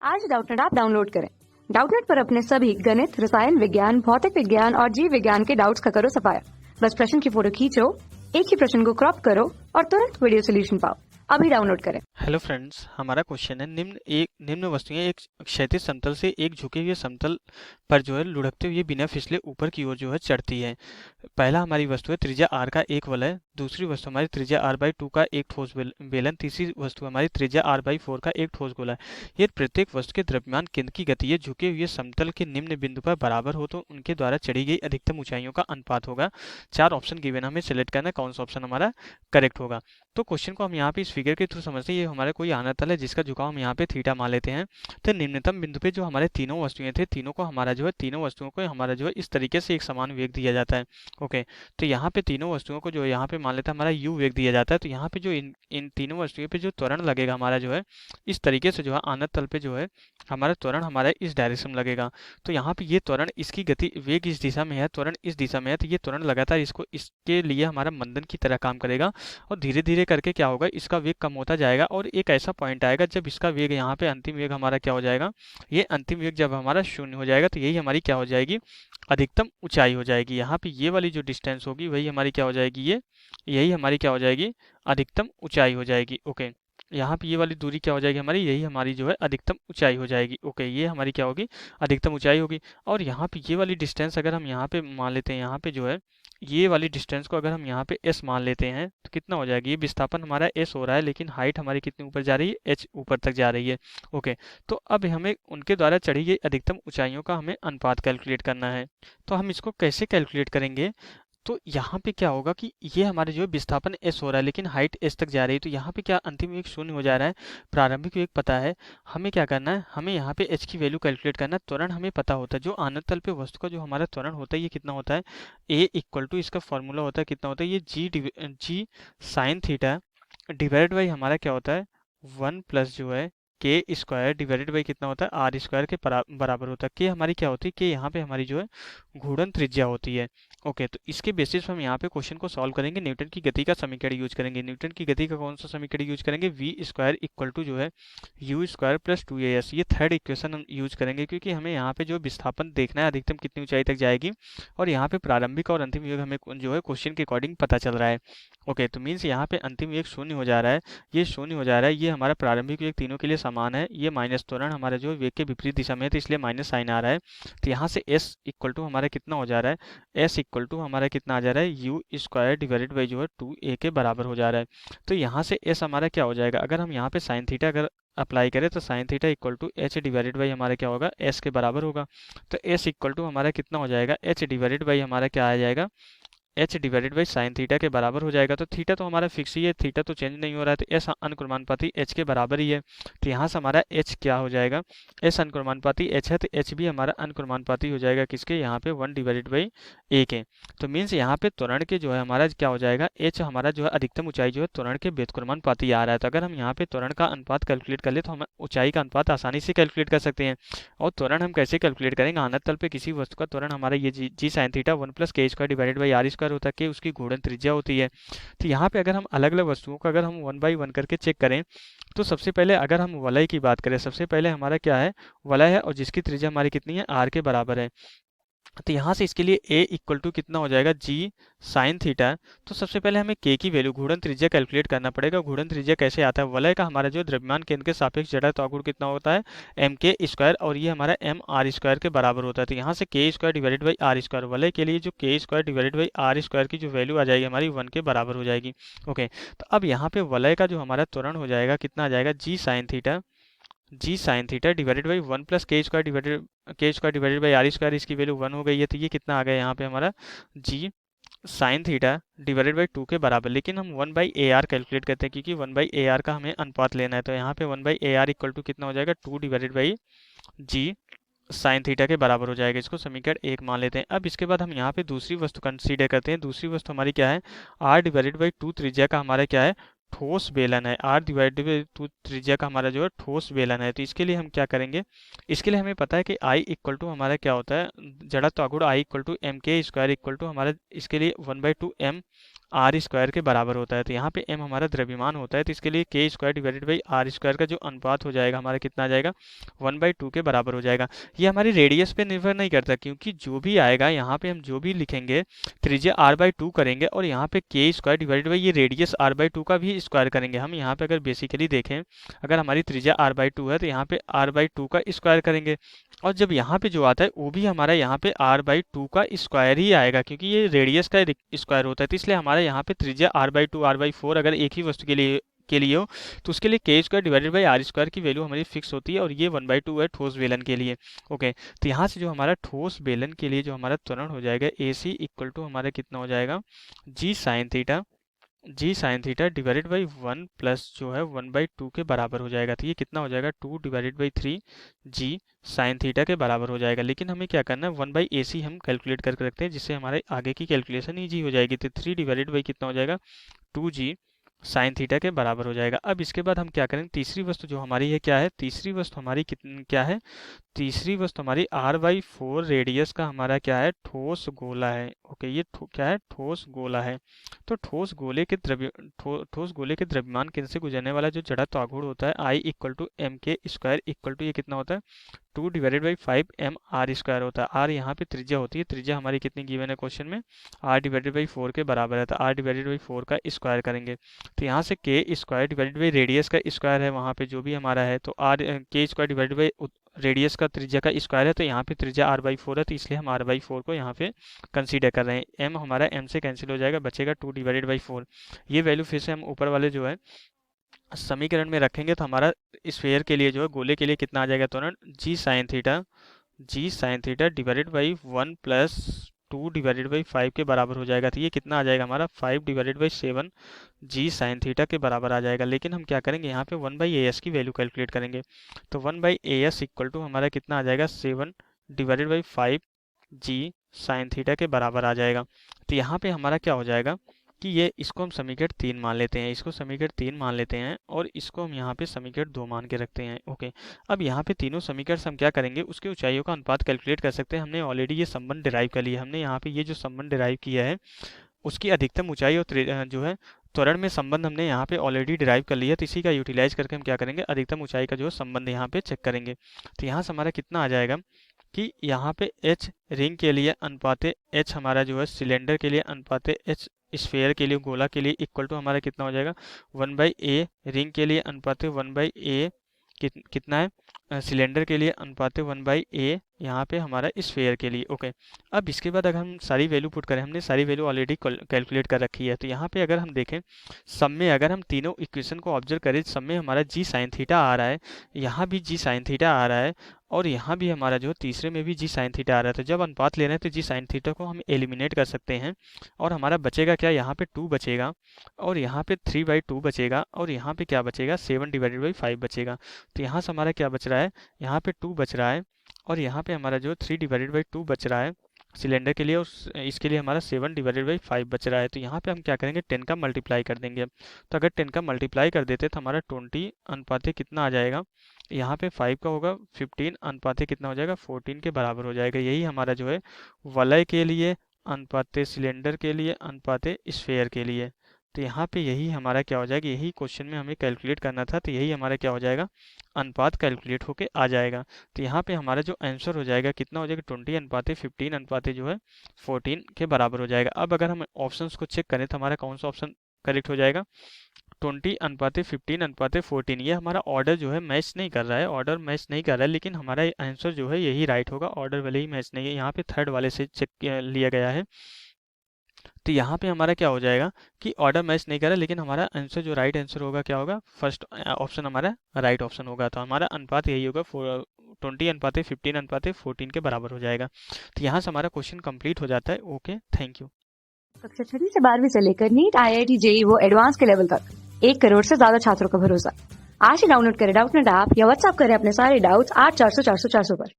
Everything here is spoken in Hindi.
आज डाउटनेट ऐप डाउनलोड करें। डाउटनेट पर अपने सभी गणित, रसायन विज्ञान, भौतिक विज्ञान और जीव विज्ञान के डाउट्स का करो सफाया। बस प्रश्न की फोटो खींचो, एक ही प्रश्न को क्रॉप करो और तुरंत वीडियो सोल्यूशन पाओ। अभी डाउनलोड करें। हेलो फ्रेंड्स, हमारा क्वेश्चन है निम्न वस्तुएं एक क्षैतिज समतल से एक झुके हुए समतल पर जो है लुढ़कते हुए बिना फिसले ऊपर की ओर जो है चढ़ती है। पहला हमारी वस्तु है त्रिज्या r का एक वलय, दूसरी वस्तु हमारी त्रिज्या r/2 का एक ठोस बेलन, तीसरी वस्तु हमारी त्रिज्या r/4 का एक ठोस गोला है। ये प्रत्येक वस्तु के द्रव्यमान केंद्र की गति है झुके हुए समतल के निम्न बिंदु पर बराबर हो तो उनके द्वारा चढ़ी गई अधिकतम ऊंचाइयों का अनुपात होगा। 4 ऑप्शन गिवन, हमें सिलेक्ट करना है कौन सा ऑप्शन हमारा करेक्ट होगा। तो क्वेश्चन को हम यहाँ पे इस फिगर के थ्रू समझते हैं। ये हमारा कोई आनातल है जिसका झुकाव हम यहाँ पे थीटा मान लेते हैं। तो निम्नतम बिंदु पे जो हमारे तीनों वस्तुएं थे, तीनों वस्तुओं को हमारा जो है इस तरीके से एक समान वेग दिया जाता है। ओके, तो यहाँ पे तीनों वस्तुओं को जो यहाँ पे मान लेते हैं हमारा u वेग दिया जाता है। तो यहाँ पे जो इन तीनों वस्तुओं पे जो त्वरण लगेगा हमारा जो है इस तरीके से जो है आनत तल पे जो है हमारा त्वरण हमारा इस डायरेक्शन में लगेगा। तो यहाँ पे ये त्वरण, इसकी गति वेग इस दिशा में है, त्वरण इस दिशा में है, तो ये त्वरण लगातार इसके लिए हमारा मंदन की तरह काम करेगा और धीरे धीरे करके क्या होगा, इसका वेग कम होता जाएगा और एक ऐसा पॉइंट आएगा जब इसका वेग यहाँ पे अंतिम वेग हमारा क्या हो जाएगा, ये अंतिम वेग जब हमारा शून्य हो जाएगा तो यही हमारी क्या हो जाएगी, अधिकतम ऊंचाई हो जाएगी। यहाँ पे ये वाली जो डिस्टेंस होगी वही हमारी क्या हो जाएगी, यही हमारी क्या हो जाएगी, अधिकतम ऊंचाई हो जाएगी। ओके, यहाँ पे ये वाली दूरी क्या हो जाएगी हमारी, यही हमारी जो है अधिकतम ऊंचाई हो जाएगी। ओके, ये हमारी क्या होगी, अधिकतम ऊंचाई होगी। और यहाँ पे ये वाली डिस्टेंस अगर हम यहाँ पे मान लेते हैं, यहाँ पे जो है ये वाली डिस्टेंस को अगर हम यहाँ पे s मान लेते हैं तो कितना हो जाएगा, ये विस्थापन हमारा s हो रहा है लेकिन हाइट हमारी कितनी ऊपर जा रही है, h ऊपर तक जा रही है। ओके, तो अब हमें उनके द्वारा चढ़ी गई अधिकतम ऊंचाइयों का हमें अनुपात कैलकुलेट करना है। तो हम इसको कैसे कैलकुलेट करेंगे, तो यहाँ पे क्या होगा कि ये हमारे जो है विस्थापन s हो रहा है लेकिन हाइट s तक जा रही है, तो यहाँ पे क्या अंतिम वेग शून्य हो जा रहा है, प्रारंभिक वेग पता है। हमें क्या करना है, हमें यहाँ पे h की वैल्यू कैलकुलेट करना है। त्वरण हमें पता होता है, जो आनत तल पे वस्तु का जो हमारा त्वरण होता है ये कितना होता है, a इक्वल टू, इसका फॉर्मूला होता है कितना होता है, ये G sine theta divide by हमारा क्या होता है 1 प्लस जो है के स्क्वायर डिवाइडेड बाई कितना होता है आर स्क्वायर के बराबर होता है। के हमारी क्या होती है, के यहाँ पे हमारी जो है घूर्णन त्रिज्या होती है। ओके, तो इसके बेसिस पर हम यहाँ पे क्वेश्चन को सॉल्व करेंगे, न्यूटन की गति का समीकरण यूज करेंगे। न्यूटन की गति का कौन सा समीकरण यूज करेंगे, वी स्क्वायर इक्वल टू जो है यू स्क्वायर प्लस 2as, ये थर्ड इक्वेशन हम यूज करेंगे क्योंकि हमें यहाँ पे जो विस्थापन देखना है अधिकतम कितनी ऊंचाई तक जाएगी और यहाँ पे प्रारंभिक और अंतिम वेग हमें जो है क्वेश्चन के अकॉर्डिंग पता चल रहा है। ओके, तो मीन्स यहाँ पे अंतिम वेग शून्य हो जा रहा है, ये शून्य हो जा रहा है, ये हमारा प्रारंभिक वेग तीनों के लिए समान है, ये माइनस त्वरण हमारा जो वेग के विपरीत दिशा में है तो इसलिए माइनस साइन आ रहा है। तो यहाँ से s इक्वल टू हमारा कितना हो जा रहा है, s इक्वल टू हमारा कितना आ जा रहा है, यू स्क्वायर डिवाइडेड बाई जो है 2a के बराबर हो जा रहा है। तो यहाँ से s हमारा क्या हो जाएगा, अगर हम यहाँ पे साइन थीटा अगर अप्लाई करें तो sine theta equal to H divided by हमारा क्या होगा, s के बराबर होगा। तो s इक्वल टू हमारा कितना हो जाएगा, h डिवाइडेड बाई हमारा क्या आ जाएगा, h divided by sine theta के बराबर हो जाएगा। तो थीटा तो हमारा फिक्स ही है, थीटा तो चेंज नहीं हो रहा है, तो एस अनुक्रमानुपाती h के बराबर ही है। तो यहाँ से हमारा h क्या हो जाएगा, s अनुक्रमानुपाती h है तो h भी हमारा अनुक्रमानुपाती हो जाएगा किसके, यहाँ पे 1 डिवाइडेड बाई a के। तो मीन्स यहाँ पे त्वरण के जो है हमारा क्या हो जाएगा, h हमारा जो है अधिकतम ऊंचाई जो है त्वरण के व्युत्क्रमानुपाती आ रहा है। तो अगर हम यहाँ पे त्वरण का अनुपात कैलकुलेट कर ले तो हम ऊंचाई का अनुपात आसानी से कैलकुलेट कर सकते हैं। और त्वरण हम कैसे कैलकुलेट करेंगे, आनत तल पे किसी वस्तु का त्वरण हमारा ये जी साइन थीटा 1 प्लस के square divided by are square होता है, कि उसकी घूर्णन त्रिज्या होती है। तो यहाँ पे अगर हम अलग अलग वस्तुओं का अगर हम 1 बाई 1 करके चेक करें तो सबसे पहले अगर हम वलय की बात करें, सबसे पहले हमारा क्या है, वलय है और जिसकी त्रिज्या हमारी कितनी है, आर के बराबर है। तो यहाँ से इसके लिए a इक्वल टू कितना हो जाएगा, g साइन थीटा। तो सबसे पहले हमें k की वैल्यू घूर्णन त्रिज्या कैलकुलेट करना पड़ेगा। घूर्णन त्रिज्या कैसे आता है, वलय का हमारा जो द्रव्यमान केंद्र के सापेक्ष जड़ा त्वरण कितना होता है, एम के स्क्वायर, और ये हमारा एम आर स्क्वायर के बराबर होता है। तो यहाँ से K square divided by are square, वलय के लिए जो K square divided by are square की जो वैल्यू आ जाएगी हमारी 1 के बराबर हो जाएगी। ओके, तो अब यहाँ पे वलय का जो हमारा त्वरण हो जाएगा कितना आ जाएगा, g sine theta divided by 1 plus के square divided by are square, इसकी वैल्यू 1 हो गई है। तो ये कितना आ गया यहाँ पे हमारा, जी साइन थीटा डिवाइडेड बाई 2 के बराबर। लेकिन हम 1 बाई ए आर कैलकुलेट करते हैं क्योंकि 1 बाई ए आर का हमें अनुपात लेना है। तो यहाँ पे 1 by A R equal to कितना हो जाएगा, 2 divided by G sine theta के बराबर हो जाएगा। इसको समीकरण 1 मान लेते हैं। अब इसके बाद हम यहाँ पे दूसरी वस्तु कंसीडर करते हैं। दूसरी वस्तु हमारी क्या है, r डिवाइडेड बाई 2 त्रिज्या का हमारा क्या है, ठोस बेलन है, r डिवाइडेड बाई 2 त्रिज्या का हमारा जो है ठोस बेलन है, तो इसके लिए हम क्या करेंगे, इसके लिए हमें पता है कि I इक्वल टू हमारा क्या होता है, जड़त्व आघूर्ण I इक्वल टू एम के स्क्वायर इक्वल टू हमारा इसके लिए 1/2 m आर स्क्वायर के बराबर होता है। तो यहाँ पे m हमारा द्रव्यमान होता है, तो इसके लिए k square divided by are square का जो अनुपात हो जाएगा हमारा कितना आ जाएगा, 1/2 के बराबर हो जाएगा। ये हमारी रेडियस पे निर्भर नहीं करता, क्योंकि जो भी आएगा यहाँ पे हम जो भी लिखेंगे त्रिज्या r/2 करेंगे और यहाँ पे k स्क्वायर डिवाइडेड बाई ये रेडियस r/2 का भी स्क्वायर करेंगे। हम यहाँ पे अगर बेसिकली देखें, अगर हमारी त्रिज्या r/2 है तो यहाँ पे r/2 का स्क्वायर करेंगे, और जब यहाँ पे जो आता है वो भी हमारा यहाँ पे r/2 का स्क्वायर ही आएगा, क्योंकि ये रेडियस का स्क्वायर होता है। तो इसलिए हमारा यहाँ पे त्रिज्या r/2 r/4 अगर एक ही वस्तु के लिए हो तो उसके लिए k square divided by are square की वैल्यू हमारी फिक्स होती है, और ये 1/2 है ठोस बेलन के लिए। ओके, तो यहाँ से जो हमारा ठोस बेलन के लिए जो हमारा त्वरण हो जाएगा AC इक्वल टू हमारा कितना हो जाएगा, g sign theta divided by 1 plus जो है 1/2 के बराबर हो जाएगा। तो ये कितना हो जाएगा, 2 divided by 3 g sign theta के बराबर हो जाएगा। लेकिन हमें क्या करना है, 1/AC हम कैलकुलेट करके रखते हैं, जिससे हमारे आगे की कैलकुलेशन ईजी हो जाएगी। तो 3 डिवाइडेड बाई कितना हो जाएगा, 2g साइन थीटा के बराबर हो जाएगा। अब इसके बाद हम क्या करेंगे, तीसरी वस्तु जो हमारी है क्या है, तीसरी वस्तु हमारी क्या है, तीसरी वस्तु हमारी r/4 रेडियस का हमारा क्या है, ठोस गोला है। ओके, ये क्या है, ठोस गोला है। तो ठोस गोले के द्रव्यमान केंद्र से गुजरने वाला जो जड़त्व आघूर्ण होता है I इक्वल टू एम के स्क्वायर इक्वल टू ये कितना होता है, 2 divided by 5 m r square होता है। r यहाँ पे त्रिज्या होती है, त्रिज्या हमारी कितनी गिवन है क्वेश्चन में, r डिवाइडेड बाई 4 के बराबर है। तो r डिवाइडेड बाई 4 का स्क्वायर करेंगे, तो यहाँ से k square divided by radius का स्क्वायर है वहाँ पे जो भी हमारा है, तो k square divided by radius का त्रिज्या का स्क्वायर है, तो यहाँ पे त्रिज्या r/4 है, तो इसलिए हम r/4 को यहाँ पे कंसीडर कर रहे हैं। m हमारा m से कैंसिल हो जाएगा, बचेगा 2 डिवाइडेड बाई 4। ये वैल्यू फिर से हम ऊपर वाले जो है समीकरण में रखेंगे, तो हमारा स्फीयर के लिए जो है गोले के लिए कितना आ जाएगा, तुरंत g sign theta divided by 1 plus 2 divided by 5 के बराबर हो जाएगा। तो ये कितना आ जाएगा हमारा, 5 divided by 7 g sign theta के बराबर आ जाएगा। लेकिन हम क्या करेंगे, यहाँ पे 1/as की वैल्यू कैलकुलेट करेंगे, तो 1/as इक्वल टू हमारा कितना आ जाएगा, 7 divided by 5 g sign theta के बराबर आ जाएगा। तो यहाँ पे हमारा क्या हो जाएगा कि ये इसको हम समीकरण 3 मान लेते हैं, इसको समीकरण 3 मान लेते हैं, और इसको हम यहाँ पे समीकरण 2 मान के रखते हैं। ओके, अब यहाँ पे तीनों समीकरण से हम क्या करेंगे, उसके ऊंचाइयों का अनुपात कैलकुलेट कर सकते हैं। हमने ऑलरेडी ये संबंध डिराइव कर लिया, हमने यहाँ पे ये जो संबंध डिराइव किया है उसकी अधिकतम ऊंचाई और जो है त्वरण में संबंध हमने यहाँ पे ऑलरेडी डिराइव कर लिया है। तो इसी का यूटिलाइज करके हम क्या करेंगे, अधिकतम ऊंचाई का जो है संबंध यहाँ पे चेक करेंगे। तो यहाँ से हमारा कितना आ जाएगा कि यहाँ पे h रिंग के लिए अनुपाते h हमारा जो है सिलेंडर के लिए अनुपाते h स्फीयर के लिए गोला के लिए इक्वल टू हमारा कितना हो जाएगा, 1/a रिंग के लिए अनुपाते 1/a कितना है सिलेंडर के लिए अनुपाते 1/a यहाँ पे हमारा स्फीयर के लिए। ओके, अब इसके बाद अगर हम सारी वैल्यू पुट करें, हमने सारी वैल्यू ऑलरेडी कैलकुलेट कर रखी है, तो यहाँ पे अगर हम देखें सब में अगर हम तीनों इक्वेशन को ऑब्जर्व करें, सब में हमारा g साइन थीटा आ रहा है, यहाँ भी g साइन थीटा आ रहा है, और यहाँ भी हमारा जो तीसरे में भी g साइन थीटा आ रहा है। तो जब अनुपात ले रहे हैं तो g साइन थीटा को हम एलिमिनेट कर सकते हैं, और हमारा बचेगा क्या, यहाँ पे 2 बचेगा, और यहाँ पे 3/2 बचेगा, और यहाँ पे क्या बचेगा, 7 डिवाइडेड बाई 5 बचेगा। तो यहाँ से हमारा क्या बच रहा है, यहाँ पे 2 बच रहा है, और यहाँ पे हमारा जो 3 डिवाइडेड बाई 2 बच रहा है सिलेंडर के लिए, और इसके लिए हमारा 7 डिवाइडेड बाई 5 बच रहा है। तो यहाँ पे हम क्या करेंगे, 10 का मल्टीप्लाई कर देंगे। तो अगर 10 का मल्टीप्लाई कर देते तो हमारा 20 अनुपाते कितना आ जाएगा, यहाँ पे 5 का होगा 15 अनुपाते कितना हो जाएगा, 14 के बराबर हो जाएगा। यही हमारा जो है वलय के लिए अनुपाते सिलेंडर के लिए अनुपाते स्फीयर के लिए। तो यहाँ पे यही हमारा क्या हो जाएगा, यही क्वेश्चन में हमें कैलकुलेट करना था, तो यही हमारा क्या हो जाएगा, अनुपात कैलकुलेट होके आ जाएगा। तो यहाँ पे हमारा जो आंसर हो जाएगा कितना हो जाएगा, 20 अनुपाते 15 अनुपाते जो है 14 के बराबर हो जाएगा। अब अगर हम ऑप्शंस को चेक करें तो हमारा कौन सा ऑप्शन करेक्ट हो जाएगा, 20 अनुपाते 15 अनुपाते 14। ये हमारा ऑर्डर जो है मैच नहीं कर रहा है, ऑर्डर मैच नहीं कर रहा है, लेकिन हमारा आंसर जो है यही राइट होगा, ऑर्डर वाले ही मैच नहीं है। यहाँ पे थर्ड वाले से चेक लिया गया है, तो यहाँ पे हमारा क्या हो जाएगा कि ऑर्डर मैच नहीं कर रहा, लेकिन हमारा आंसर जो राइट आंसर होगा क्या होगा, फर्स्ट ऑप्शन हमारा राइट ऑप्शन होगा। तो हमारा अनुपात यही होगा, 20 अनुपाते 15 अनुपाते 14 के बराबर हो जाएगा। तो यहाँ से हमारा क्वेश्चन कंप्लीट हो जाता है। Okay, thank you. कक्षा 6 से 12वीं से लेकर नीट, IIT, JEE वो एडवांस के लेवल तक 1 करोड़ से ज्यादा छात्रों का भरोसा। आज ही डाउनलोड करें डाउटनेट ऐप या व्हाट्सएप करें अपने सारे डाउट्स 8400 400 400 पर।